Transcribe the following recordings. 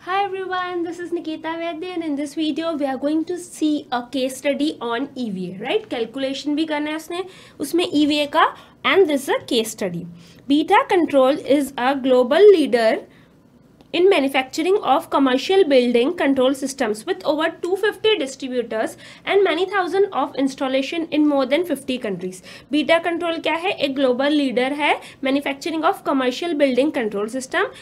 Hi everyone, this is Nikita Vaidya and in this video we are going to see a case study on EVA, right? Calculation भी करना है उसमें EVA का and this is a case study. Beta Control is a global leader in manufacturing of commercial building control systems with over 250 distributors and many thousand of installation in more than 50 countries. Beta Control क्या है? एक global leader है manufacturing of commercial building control system.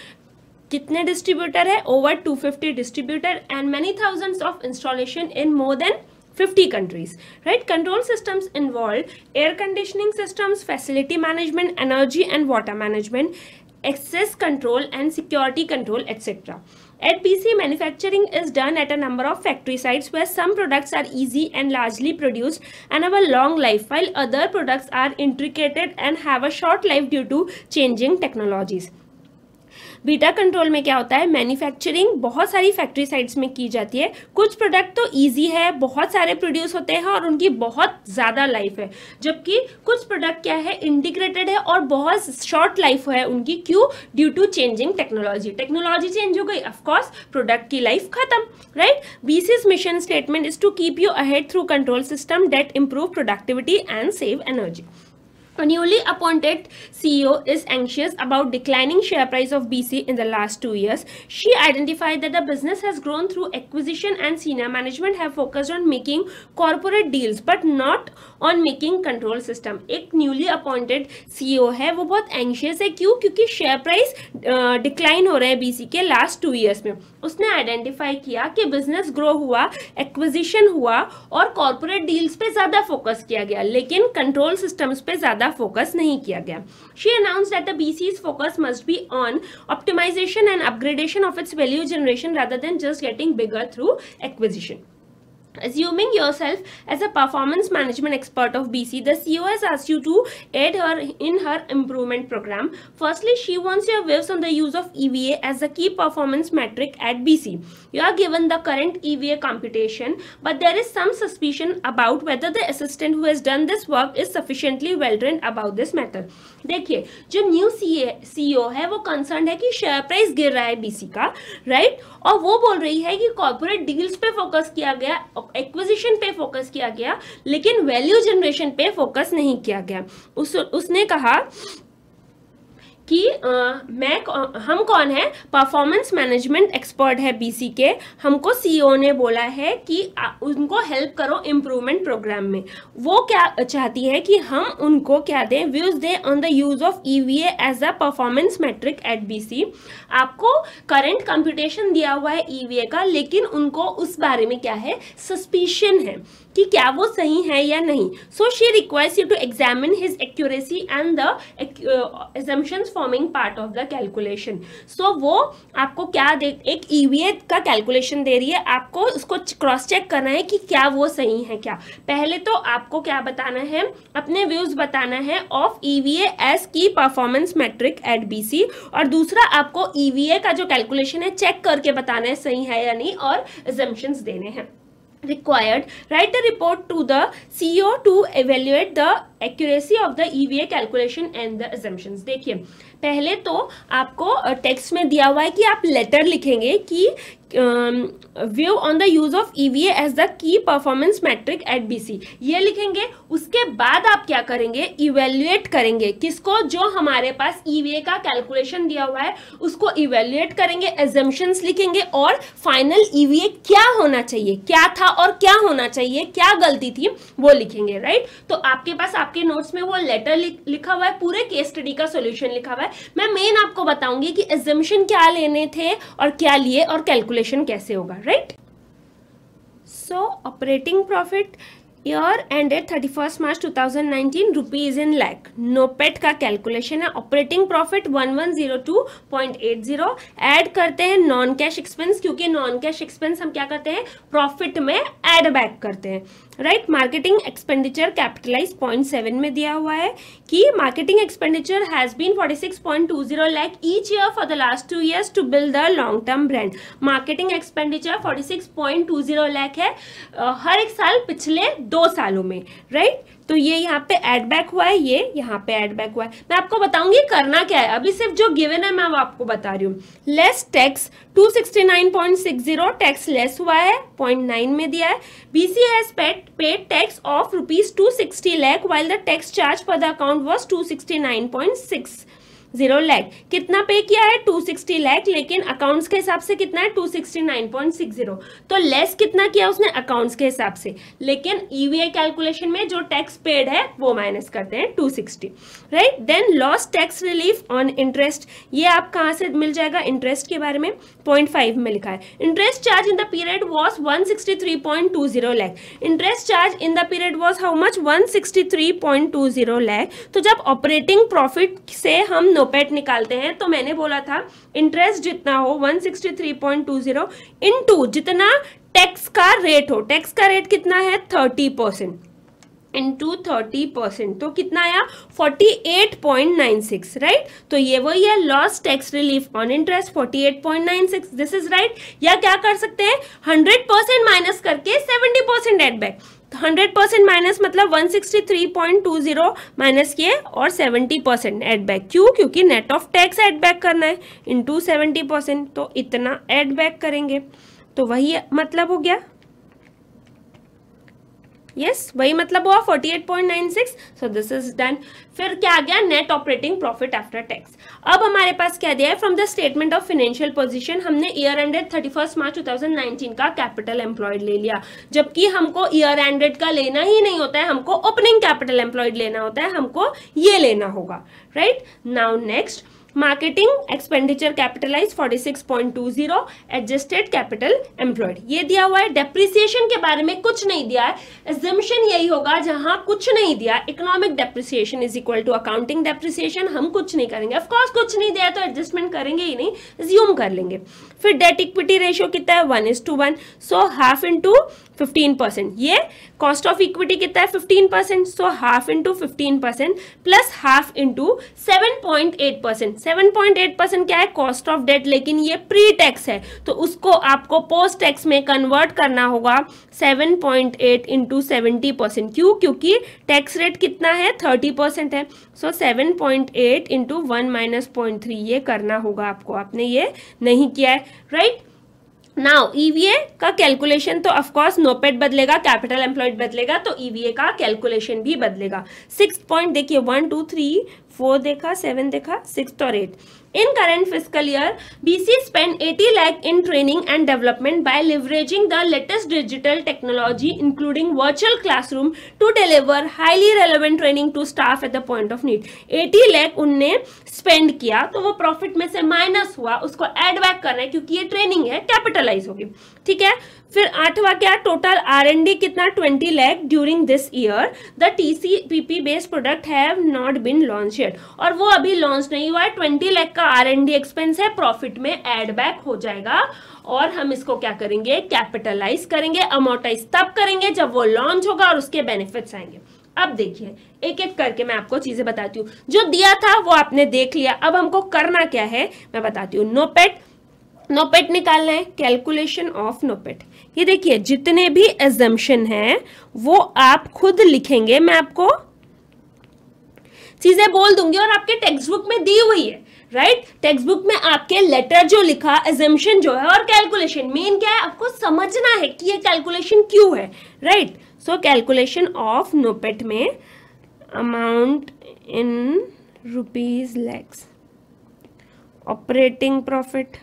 कितने distributor है? Over 250 distributor and many thousands of installation in more than 50 countries, right? Control systems involve air conditioning systems, facility management, energy and water management, access control and security control, etc. At BC, manufacturing is done at a number of factory sites where some products are easy and largely produced and have a long life, while other products are intricate and have a short life due to changing technologies. Beta control में क्या होता है? Manufacturing बहुत सारी factory sites में की जाती है. कुछ प्रोडक्ट तो इजी है, बहुत सारे प्रोड्यूस होते हैं और उनकी बहुत ज़्यादा लाइफ है, जबकि कुछ प्रोडक्ट क्या है? इंटीग्रेटेड है और बहुत शॉर्ट लाइफ है उनकी. क्यों? Due to changing technology. Technology change हो गई, ऑफकोर्स प्रोडक्ट की लाइफ खत्म, right? BC's mission statement is to keep you ahead through control system that improve productivity and save energy. A newly appointed CEO is anxious about declining share price of BC in the last 2 years. She identified that the business has grown through acquisition and senior management have focused on making corporate deals but not on making control system. एक newly appointed CEO है, वो बहुत anxious है. क्यों? क्योंकि share price decline हो रहा है BC के last 2 years में. उसने आइडेंटिफाई किया कि बिजनेस ग्रो हुआ, एक्विजिशन हुआ और कॉर्पोरेट डील्स पे ज़्यादा फोकस किया गया, लेकिन कंट्रोल सिस्टम्स पे ज़्यादा फोकस नहीं किया गया. She announced that the BC's focus must be on optimization and upgradation of its value generation rather than just getting bigger through acquisition. Assuming yourself as a performance management expert of BC, the CEO has asked you to aid her in her improvement program. Firstly, she wants your views on the use of EVA as a key performance metric at BC. You are given the current EVA computation, but there is some suspicion about whether the assistant who has done this work is sufficiently well trained about this method. देखिए, जो new CEO है वो concern है कि share price गिर रहा है BC का, राइट? और वो बोल रही है कि कॉर्पोरेट डील्स पे फोकस किया गया, एक्विजिशन पे फोकस किया गया, लेकिन वैल्यू जनरेशन पे फोकस नहीं किया गया. उसने कहा कि हम कौन है? परफॉर्मेंस मैनेजमेंट एक्सपर्ट है बीसी के. हमको सीईओ ने बोला है कि उनको हेल्प करो इम्प्रूवमेंट प्रोग्राम में. वो क्या चाहती है कि हम उनको क्या दें? व्यूज दें on the use of EVA as a performance metric at BC. आपको करंट कंप्यूटेशन दिया हुआ है ईवीए का, लेकिन उनको उस बारे में क्या है? सस्पिशन है कि क्या वो सही है या नहीं. So she request you to examine his accuracy and the assumptions forming part of the calculation. So वो आपको क्या दे? एक ईवीए का कैलकुलेशन दे रही है, आपको उसको क्रॉस चेक करना है कि क्या वो सही है क्या. पहले तो आपको क्या बताना है? अपने व्यूज बताना है ऑफ ईवीए एज की परफॉर्मेंस मैट्रिक एट बीसी, और दूसरा आपको ईवीए का जो कैलकुलेशन है चेक करके बताना है सही है या नहीं, और assumptions देने हैं. Required, write a report to the CEO to evaluate the accuracy of the EVA calculation and the assumptions. देखिए, पहले तो आपको टेक्स्ट में दिया हुआ है कि आप लेटर लिखेंगे कि view on the use of EVA as the key performance metric at BC, ये लिखेंगे. उसके बाद आप क्या करेंगे? इवेल्युएट करेंगे. किसको? जो हमारे पास ईवीए का कैलकुलेशन दिया हुआ है उसको इवेल्युएट करेंगे, एजम्पशंस लिखेंगे, और फाइनल ईवीए क्या होना चाहिए, क्या था और क्या होना चाहिए, क्या गलती थी, वो लिखेंगे, राइट? तो आपके पास आपके नोट्स में वो लेटर लिखा हुआ है, पूरे केस स्टडी का सोल्यूशन लिखा हुआ है. मैं मेन आपको बताऊंगी कि एजम्पशन क्या लेने थे और क्या लिए और कैलकुलेशन कैसे होगा, right? So operating profit year ended 31 March 2019 rupees in lakh. NOPAT का कैलकुलेशन है. Operating profit 1102.80. ऐड करते हैं नॉन कैश एक्सपेंस, क्योंकि नॉन कैश एक्सपेंस हम क्या करते हैं? प्रॉफिट में ऐड बैक करते हैं, राइट? मार्केटिंग एक्सपेंडिचर कैपिटलाइज 0.7 में दिया हुआ है कि marketing expenditure has been 46.20 lakh each year for the last 2 years to build the long term brand. Marketing expenditure 46.20 lakh है हर एक साल पिछले 2 सालों में, राइट? तो ये यहाँ पे ऐड बैक हुआ है, ये यहाँ पे ऐड बैक हुआ है। मैं आपको बताऊंगी करना क्या है, अभी सिर्फ जो गिवन है मैं वो आपको बता रही हूँ। लेस टैक्स 269.60, टैक्स लेस हुआ है 0.9 में दिया है। BC has paid tax of ₹260 lakh while the tax charge per the account was 269.60 lakh। कितना पे किया है 260 लाख, लेकिन अकाउंट्स के हिसाब से कितना है 269.60। तो लेस कितना किया उसने अकाउंट्स के हिसाब से, लेकिन ईवीए कैलकुलेशन में जो टैक्स पेड है वो माइनस करते हैं 260, right. Then loss tax relief on interest, ये आप कहाँ से मिल जाएगा, इंटरेस्ट के बारे में 0.5 में लिखा है। Interest charge in the period was 163.20 lakh. Interest charge in the period was how much 163.20 lakh. तो जब ऑपरेटिंग प्रॉफिट से हम नोपेट निकालते हैं तो मैंने बोला था इंटरेस्ट जितना हो 163.20 इनटू जितना टैक्स का रेट हो, टैक्स का रेट कितना है 30% इंटू 30%, तो कितना आया 48.96, राइट। तो ये वही है loss tax relief on interest 48.96, this is right. या क्या कर सकते हैं 100% माइनस करके 70% एड बैक। 100% माइनस मतलब 163.20 माइनस किए और 70% एड बैक। क्यों, क्योंकि net of tax add back करना है इंटू 70%, तो इतना एड बैक करेंगे। तो वही मतलब हो गया, यस वही मतलब हुआ 48.96। So this is done. फिर क्या आ गया net operating profit after tax. अब हमारे पास क्या दिया है from the statement of financial position, हमने ईयर एंडेड 31 मार्च 2019 का कैपिटल एम्प्लॉयड ले लिया, जबकि हमको ईयर एंडेड का लेना ही नहीं होता है, हमको ओपनिंग कैपिटल एम्प्लॉयड लेना होता है, हमको ये लेना होगा, right. Now next marketing expenditure capitalize 46.20, adjusted capital employed ये दिया हुआ है। डेप्रिसिएशन के बारे में कुछ नहीं दिया है, एजम्पशन यही होगा जहां कुछ नहीं दिया। Economic depreciation is equal to accounting depreciation, हम कुछ नहीं करेंगे, ऑफ कोर्स कुछ नहीं दिया तो एडजस्टमेंट करेंगे ही नहीं, एज्यूम कर लेंगे। फिर डेट इक्विटी रेशियो कितना है 1:1, सो हाफ इंटू 15%। ये कॉस्ट ऑफ इक्विटी कितना है 15%, so half into 15% plus half into 7.8%। 7.8% क्या है कॉस्ट ऑफ डेट, लेकिन ये प्री टैक्स है तो उसको आपको पोस्ट टैक्स में कन्वर्ट करना होगा 7.8 इंटू 70%। क्यों, क्योंकि टैक्स रेट कितना है 30% है। सो 7.8 इंटू 1 माइनस 0.3 ये करना होगा आपको, आपने ये नहीं किया है, राइट। नाउ ईवीए का कैलकुलेशन तो ऑफकोर्स नोपेट बदलेगा, कैपिटल एम्प्लॉयड बदलेगा, तो ईवीए का कैलकुलेशन भी बदलेगा। 6 पॉइंट देखिए 1 2 3 4 देखा, 7 देखा, 6 और 8। In current fiscal year, BC spent 80 lakh in training and development by leveraging the latest digital technology, including virtual classroom, to deliver highly relevant training to staff at the point of need. 80 lakh उनने spend किया, तो वो profit में से minus हुआ, उसको add back करना है क्योंकि ये ट्रेनिंग है, कैपिटलाइज होगी, ठीक है। फिर 8वां क्या, टोटल R&D कितना 20 lakh during this year. The TCPP based product have not been launch yet, और वो अभी लॉन्च नहीं हुआ है। 20 lakh का R&D एक्सपेंस है, प्रॉफिट में एड बैक हो जाएगा और हम इसको क्या करेंगे कैपिटलाइज करेंगे। अमोर्टाइज तब करेंगे जब वो लॉन्च होगा और उसके बेनिफिट्स आएंगे। अब देखिए एक एक करके मैं आपको चीजें बताती हूँ, जो दिया था वो आपने देख लिया, अब हमको करना क्या है मैं बताती हूँ। नोपेट निकालना है, कैलकुलेशन ऑफ नोपेट। ये देखिए जितने भी एजम्पशन हैं वो आप खुद लिखेंगे, मैं आपको चीजें बोल दूंगी और आपके टेक्स्ट बुक में दी हुई है, राइट। टेक्स्ट बुक में आपके लेटर जो लिखा, एजम्पशन जो है और कैलकुलेशन, मेन क्या है आपको समझना है कि ये कैलकुलेशन क्यों है, राइट। सो कैलकुलेशन ऑफ नोपेट में amount in rupees lakhs, operating profit,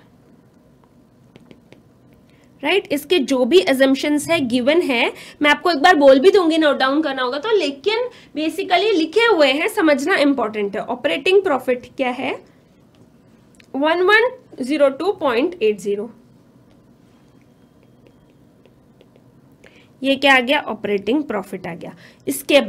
right इसके जो भी एजम्पशंस है गिवन है, मैं आपको एक बार बोल भी दूंगी, नोट डाउन करना होगा तो, लेकिन बेसिकली लिखे हुए हैं, समझना इंपॉर्टेंट है। ऑपरेटिंग प्रॉफिट क्या है 1102.80, ये क्या आ गया ऑपरेटिंग प्रॉफिट आ गया। इसके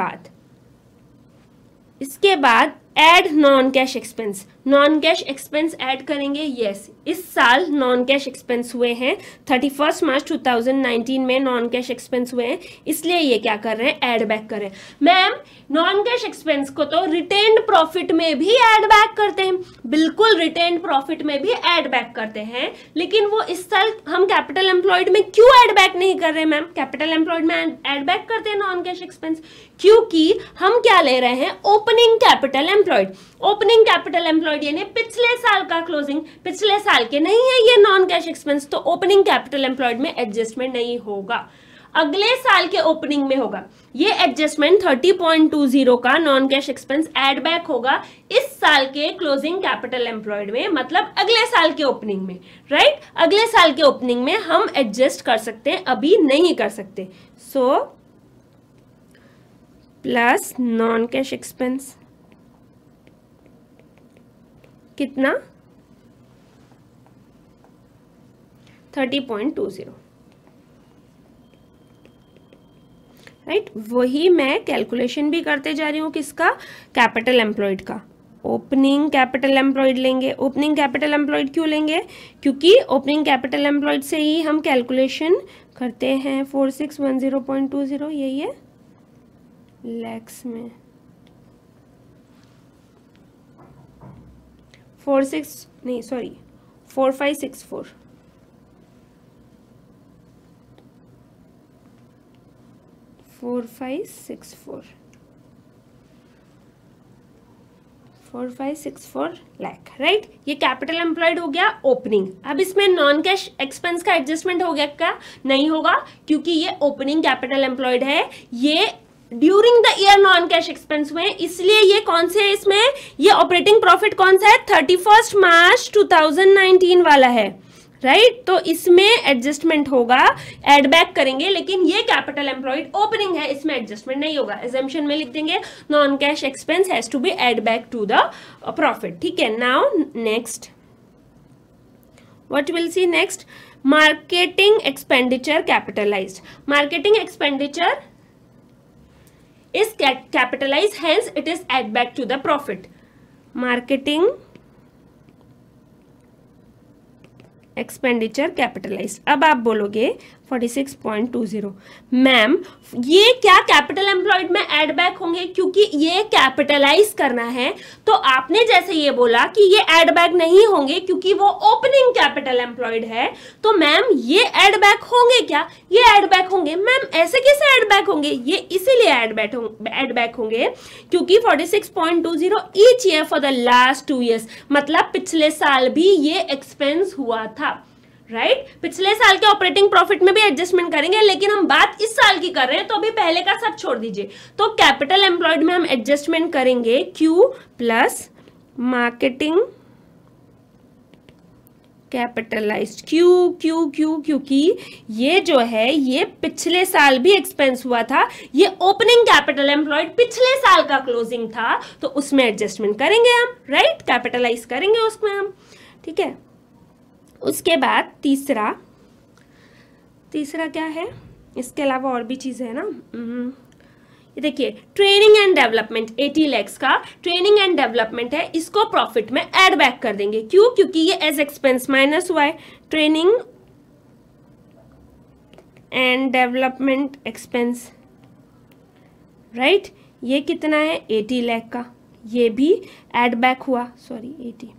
बाद add non cash expense, non cash expense add करेंगे। यस, इस साल नॉन कैश एक्सपेंस हुए हैं, 31 मार्च 2019 में नॉन कैश एक्सपेंस हुए हैं, इसलिए ये क्या कर रहे हैं, ऐड बैक कर रहे हैं। मैम नॉन कैश एक्सपेंस को तो रिटेन्ड प्रॉफिट में भी ऐड बैक करते हैं, बिल्कुल रिटेन्ड प्रॉफिट में भी ऐड बैक करते हैं, लेकिन वो इस साल हम कैपिटल एम्प्लॉयड में क्यों ऐड बैक नहीं कर रहे मैम? कैपिटल एम्प्लॉयड में ऐड बैक करते हैं नॉन कैश एक्सपेंस, क्योंकि हम क्या ले रहे हैं, opening capital employed. Opening capital employed यानी पिछले साल का क्लोजिंग, पिछले साल के नहीं है ये नॉन कैश एक्सपेंस, तो ओपनिंग कैपिटल एम्प्लॉयड में एडजस्टमेंट नहीं होगा, अगले साल के ओपनिंग में होगा। ये एडजस्टमेंट 30.20 का non cash expense add back होगा इस साल के क्लोजिंग कैपिटल एम्प्लॉयड में, मतलब अगले साल के ओपनिंग में, राइट? अगले साल के ओपनिंग में हम एडजस्ट कर सकते हैं, अभी नहीं कर सकते। So plus non cash expense कितना, 30.20, राइट? वही मैं कैलकुलेशन भी करते जा रही हूँ, किसका, कैपिटल एम्प्लॉयड का। ओपनिंग कैपिटल एम्प्लॉयड लेंगे। ओपनिंग कैपिटल एम्प्लॉयड क्यों लेंगे? क्योंकि ओपनिंग कैपिटल एम्प्लॉयड से ही हम कैलकुलेशन करते हैं। 4610.20 यही है लैक्स में, 4564 4564 लाख, राइट? ये कैपिटल एम्प्लॉयड हो गया ओपनिंग। अब इसमें नॉन कैश एक्सपेंस का एडजस्टमेंट हो गया क्या? नहीं होगा, क्योंकि ये ओपनिंग कैपिटल एम्प्लॉयड है, ये during the year non cash expense हुए, इसलिए ये कौन से है इसमें, ये ऑपरेटिंग प्रॉफिट कौन सा है, 31 मार्च 2019 वाला है, राइट? तो इसमें एडजस्टमेंट होगा, एड बैक करेंगे, लेकिन ये कैपिटल एम्प्लॉयड ओपनिंग है, इसमें एडजस्टमेंट नहीं होगा। एजम्पशन में लिख देंगे non cash expense has to be add back to the profit, ठीक है? Now next what will see next, marketing expenditure capitalized. Marketing expenditure is capitalized, hence it is add back to the profit. Marketing expenditure capitalised. अब आप बोलोगे 46.20, ma'am ये क्या capital employed में add back होंगे? क्योंकि ये कैपिटलाइज करना है, तो आपने जैसे ये बोला कि ये एड बैक नहीं होंगे क्योंकि वो ओपनिंग कैपिटल एम्प्लॉयड है, तो मैम ये एड बैक होंगे क्या? ये एड बैक होंगे। मैम ऐसे कैसे एड बैक होंगे? ये इसीलिए एड बैक होंगे क्योंकि 46.20 each year for the last 2 years, मतलब पिछले साल भी ये एक्सपेंस हुआ था, राइट? पिछले साल के ऑपरेटिंग प्रॉफिट में भी एडजस्टमेंट करेंगे, लेकिन हम बात इस साल की कर रहे हैं, तो अभी पहले का सब छोड़ दीजिए। तो कैपिटल एम्प्लॉयड में हम एडजस्टमेंट करेंगे क्यू प्लस मार्केटिंग कैपिटलाइज्ड। क्योंकि ये जो है ये पिछले साल भी एक्सपेंस हुआ था, ये ओपनिंग कैपिटल एम्प्लॉयड पिछले साल का क्लोजिंग था, तो उसमें एडजस्टमेंट करेंगे हम, राइट? कैपिटलाइज करेंगे उसमें हम, ठीक है? उसके बाद तीसरा क्या है, इसके अलावा और भी चीजें है ना, ये देखिए ट्रेनिंग एंड डेवलपमेंट 80 lakhs का ट्रेनिंग एंड डेवलपमेंट है, इसको प्रॉफिट में ऐड बैक कर देंगे। क्यों? क्योंकि ये एज एक्सपेंस माइनस हुआ है। Training and development expense, right? ये कितना है, 80 लाख का, ये भी ऐड बैक हुआ, सॉरी 80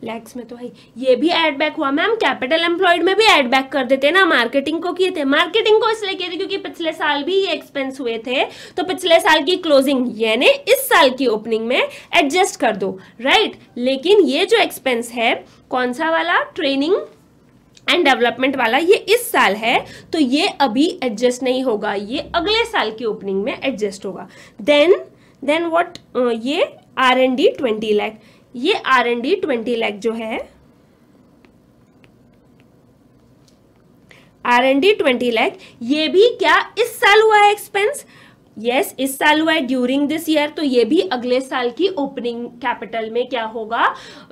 लैक्स में तो है, ये भी ऐड बैक हुआ। मैम कैपिटल एम्प्लॉयड में भी ऐड बैक कर देते ना, मार्केटिंग को किए थे। मार्केटिंग को इसलिए किए थे क्योंकि पिछले साल भी ये एक्सपेंस हुए थे, तो पिछले साल की क्लोजिंग यानी इस साल की ओपनिंग में एडजस्ट कर दो, राइट? लेकिन ये जो एक्सपेंस है कौन सा वाला, ट्रेनिंग एंड डेवलपमेंट वाला, ये इस साल है, तो ये अभी एडजस्ट नहीं होगा, ये अगले साल की ओपनिंग में एडजस्ट होगा। देन व्हाट, ये R&D 20 लाख, ये R&D 20 लाख जो है, R&D 20 लाख, ये भी क्या इस साल हुआ है एक्सपेंस, यस इस साल हुआ है ड्यूरिंग दिस ईयर, तो ये भी अगले साल की ओपनिंग कैपिटल में क्या होगा,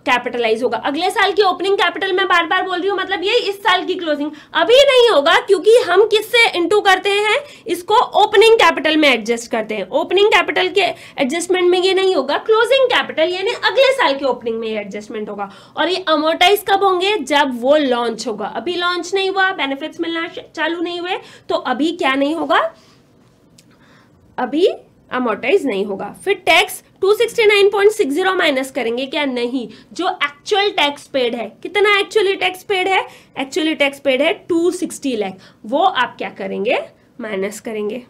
कैपिटलाइज होगा। अगले साल की ओपनिंग कैपिटल मैं बार बार बोल रही हूँ, मतलब ये इस साल की क्लोजिंग अभी नहीं होगा, क्योंकि हम किससे इनटू करते हैं, इसको ओपनिंग कैपिटल में एडजस्ट करते हैं। ओपनिंग कैपिटल के एडजस्टमेंट में ये नहीं होगा, क्लोजिंग कैपिटल यानी अगले साल की ओपनिंग में एडजस्टमेंट होगा। और ये अमोर्टाइज कब होंगे, जब वो लॉन्च होगा। अभी लॉन्च नहीं हुआ, बेनिफिट्स मिलना चालू नहीं हुए, तो अभी क्या नहीं होगा, अभी अमोर्टाइज नहीं होगा। फिर टैक्स 269.60 माइनस करेंगे क्या, नहीं, जो एक्चुअल टैक्स पेड है, कितना एक्चुअली टैक्स पेड है, एक्चुअली टैक्स पेड है 260 लाख, वो आप क्या करेंगे, माइनस करेंगे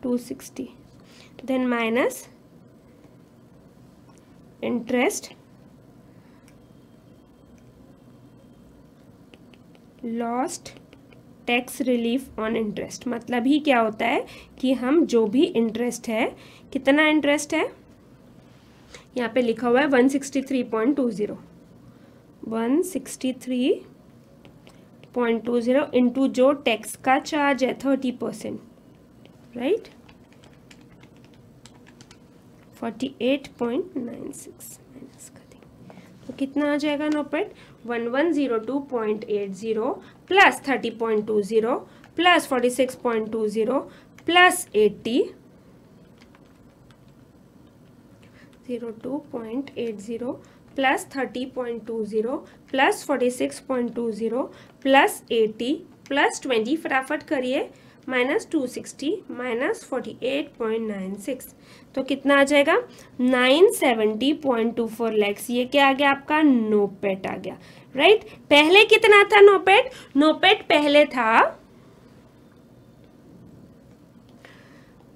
260, then minus interest lost tax relief on interest. मतलब ही क्या होता है कि हम जो भी इंटरेस्ट है, कितना इंटरेस्ट है, यहाँ पे लिखा हुआ है 163.20, 163.20 इंटू जो टैक्स का चार्ज है 30%, राइट, 48.96 माइनस कर देंगे तो कितना आ जाएगा नोपेट, 1102.80 plus 30.20 plus 46.20 plus 80, 02.80 plus 30.20 plus 46.20 plus 80 plus 20, फटाफट करिए, माइनस 260 माइनस 48.96, तो कितना आ जाएगा 970.24 लैक्स। ये क्या आ गया आपका, नोपेट आ गया, राइट। पहले कितना था नोपेट, नोपेट पहले था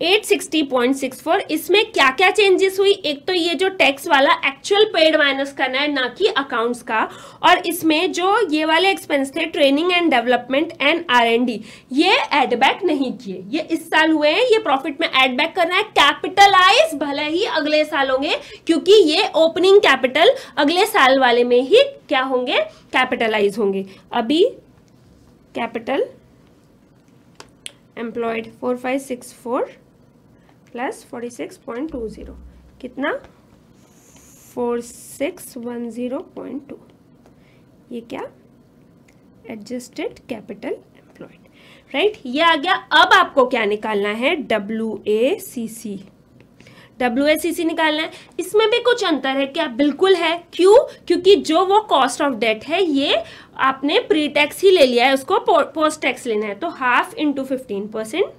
860.64। इसमें क्या क्या चेंजेस हुई, एक तो ये जो टैक्स वाला एक्चुअल पेड माइनस करना है, ना कि अकाउंट्स का, और इसमें जो ये वाले एक्सपेंस थे training and development and R&D, ये एड बैक नहीं किए, ये इस साल हुए हैं, ये प्रॉफिट में एड बैक करना है, कैपिटलाइज भले ही अगले साल होंगे, क्योंकि ये ओपनिंग कैपिटल अगले साल वाले में ही क्या होंगे, कैपिटलाइज होंगे। अभी कैपिटल एम्प्लॉयड 4564 प्लस 46.20, कितना 4610.2, ये क्या, एडजस्टेड कैपिटल एम्प्लॉयड, राइट, ये आ गया। अब आपको क्या निकालना है, WACC, WACC निकालना है। इसमें भी कुछ अंतर है क्या, बिल्कुल है, क्यों, क्योंकि जो वो कॉस्ट ऑफ डेट है ये आपने प्री टैक्स ही ले लिया है, उसको पोस्ट टैक्स लेना है, तो हाफ इंटू 15%,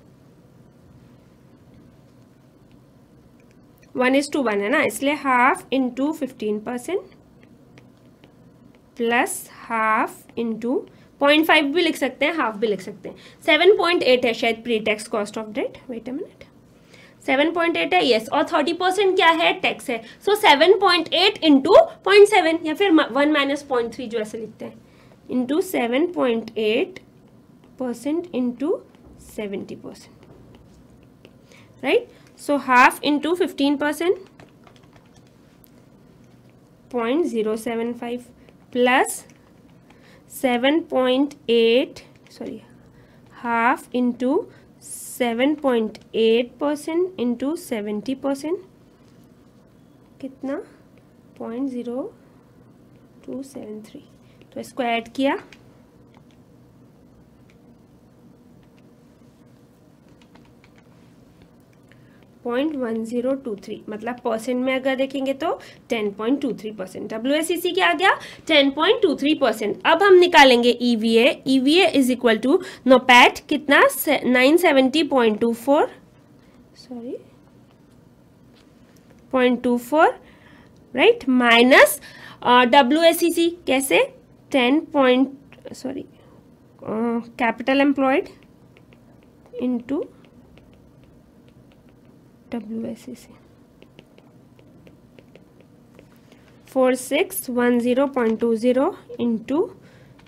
1:1 है ना, इसलिए half into 15% plus half into 0.5 भी लिख सकते हैं, हाफ भी लिख सकते हैं। 7.8 है शायद pre tax cost of debt, wait a minute, 7.8 है, यस, और 30% क्या है, टैक्स है, सो 7.8 इंटू 0.7 या फिर 1 माइनस 0.3 जो ऐसे लिखते हैं, into 7.8% into 70%, right. So half into 15%, 0.075 plus 7.8, sorry, half into 7.8% into 70%, कितना 0.0273, तो इसको ऐड किया, .1023, मतलब परसेंट में अगर देखेंगे तो 10.23%। WACC क्या आ गया, 10.23%। अब हम निकालेंगे EVA, EVA is equal to NOPAT कितना 970.24, सॉरी 0.24, राइट, माइनस WACC कैसे 10 capital employed into WACC 4610.20 into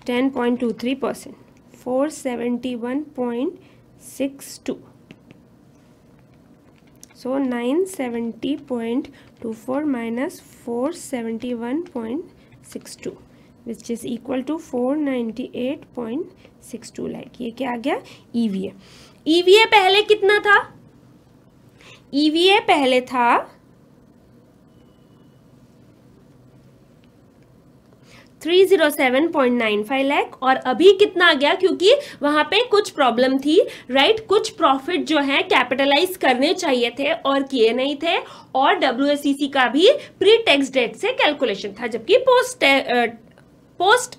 10.23%, 471.62, so 970.24 minus 471.62, which is equal to 498.62 lakh. ये क्या आ गया? ईवीए। ईवीए पहले कितना था? ईवीए पहले था 307.95 लाख और अभी कितना आ गया? क्योंकि वहां पे कुछ प्रॉब्लम थी, राइट? कुछ प्रॉफिट जो है कैपिटलाइज करने चाहिए थे और किए नहीं थे, और WACC का भी प्री टैक्स डेट से कैलकुलेशन था, जबकि पोस्ट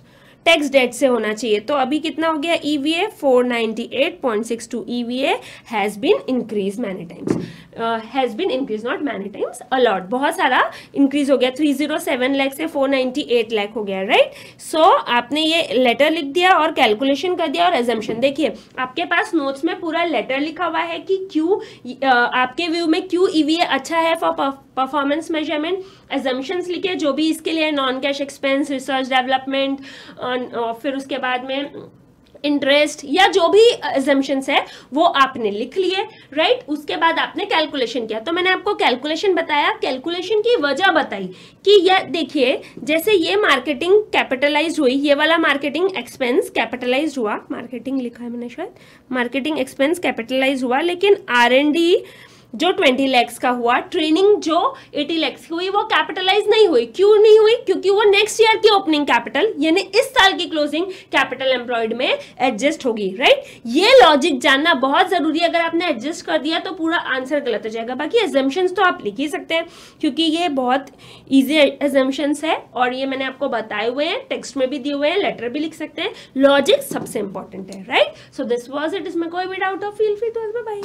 टैक्स डेट से होना चाहिए। तो अभी कितना हो गया? EVA 498.62। EVA has been increase many times, has been increase not many times, a lot, बहुत सारा इंक्रीज हो गया। 307 लाख से 498 लाख हो गया, राइट? सो आपने ये लेटर लिख दिया और कैलकुलेशन कर दिया और एजम्पशन। देखिए आपके पास नोट्स में पूरा लेटर लिखा हुआ है कि क्यों आपके व्यू में क्यों ईवीए अच्छा है फॉर परफॉर्मेंस मेजरमेंट। एजम्पशंस लिखे जो भी इसके लिए, non cash expense, research development, फिर उसके बाद में इंटरेस्ट या जो भी एजम्पशंस है वो आपने लिख लिए, राइट? उसके बाद आपने कैलकुलेशन किया। तो मैंने आपको कैलकुलेशन बताया, कैलकुलेशन की वजह बताई कि ये देखिए जैसे ये मार्केटिंग कैपिटलाइज हुई, ये वाला मार्केटिंग एक्सपेंस कैपिटलाइज हुआ, मार्केटिंग लिखा है मैंने शायद, मार्केटिंग एक्सपेंस कैपिटलाइज हुआ, लेकिन R&D जो 20 lakhs का हुआ, ट्रेनिंग जो 80 lakhs की हुई, वो कैपिटलाइज नहीं हुई। क्यों नहीं हुई? क्योंकि वो नेक्स्ट ईयर की ओपनिंग कैपिटल यानी इस साल की क्लोजिंग कैपिटल एम्प्लॉयड में एडजस्ट होगी, राइट? ये लॉजिक जानना बहुत जरूरी है। अगर आपने एडजस्ट कर दिया तो पूरा आंसर गलत हो जाएगा। बाकी एजम्पशंस तो आप लिख ही सकते हैं क्योंकि ये बहुत ईजी एजम्पशंस है और ये मैंने आपको बताए हुए हैं, टेक्स्ट में भी दिए हुए हैं, लेटर भी लिख सकते हैं। लॉजिक सबसे इंपॉर्टेंट है, right? So this was it. इसमें कोई भी डाउट हो feel free to ask. Bye bye.